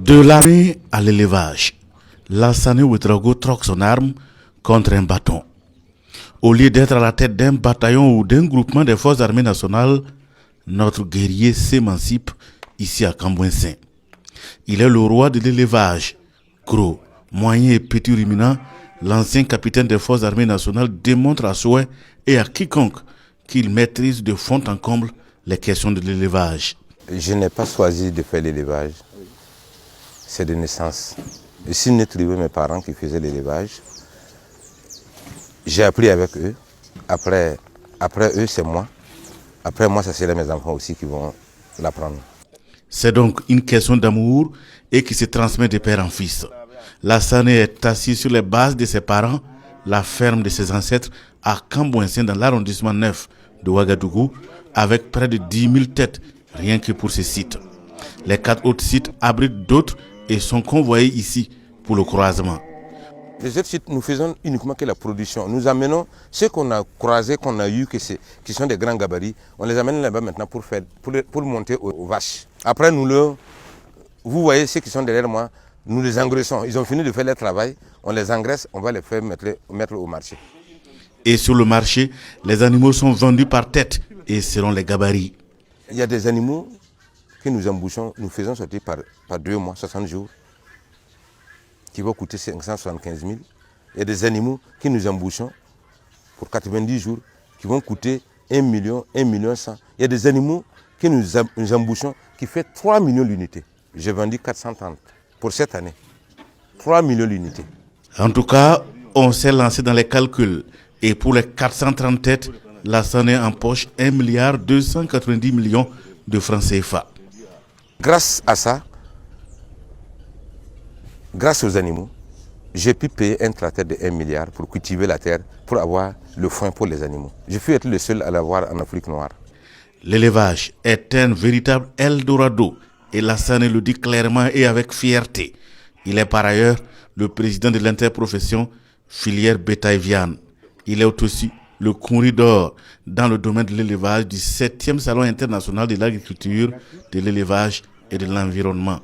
De l'armée à l'élevage, Lansana Ouedraogo troque son arme contre un bâton. Au lieu d'être à la tête d'un bataillon ou d'un groupement des forces armées nationales, notre guerrier s'émancipe ici à Cambouensin. Il est le roi de l'élevage. Gros, moyen et petit ruminant, l'ancien capitaine des forces armées nationales démontre à souhait et à quiconque qu'il maîtrise de fond en comble les questions de l'élevage. Je n'ai pas choisi de faire l'élevage. C'est de naissance. Ici, n'est trouvé mes parents qui faisaient l'élevage. J'ai appris avec eux. Après eux, c'est moi. Après moi, ça serait mes enfants aussi qui vont l'apprendre. C'est donc une question d'amour et qui se transmet de père en fils. Lansana est assis sur les bases de ses parents, la ferme de ses ancêtres à Cambouensin dans l'arrondissement 9 de Ouagadougou, avec près de 10 000 têtes rien que pour ces sites. Les 4 autres sites abritent d'autres et sont convoyés ici pour le croisement. Les autres sites, nous faisons uniquement que la production. Nous amenons ceux qu'on a croisés, qu'on a eus, qui sont des grands gabarits, on les amène là-bas maintenant pour monter aux vaches. Après, vous voyez ceux qui sont derrière moi, nous les engraissons. Ils ont fini de faire leur travail, on les engraisse, on va les faire mettre au marché. Et sur le marché, les animaux sont vendus par tête et selon les gabarits. Il y a des animaux que nous embauchons, nous faisons sortir par 2 mois, 60 jours, qui vont coûter 575 000. Il y a des animaux que nous embauchons pour 90 jours, qui vont coûter 1 million, 1 million 100. Il y a des animaux que nous embauchons qui fait 3 millions d'unités. J'ai vendu 430 pour cette année. 3 millions d'unités. En tout cas, on s'est lancé dans les calculs. Et pour les 430 têtes, Lansana empoche 1 milliard 290 millions de francs CFA. Grâce à ça, grâce aux animaux, j'ai pu payer un tracteur de 1 milliard pour cultiver la terre, pour avoir le foin pour les animaux. Je suis être le seul à l'avoir en Afrique noire. L'élevage est un véritable Eldorado et Lansana le dit clairement et avec fierté. Il est par ailleurs le président de l'interprofession filière bétail-viande. Il est aussi le corridor dans le domaine de l'élevage du 7e Salon international de l'agriculture, de l'élevage et de l'environnement.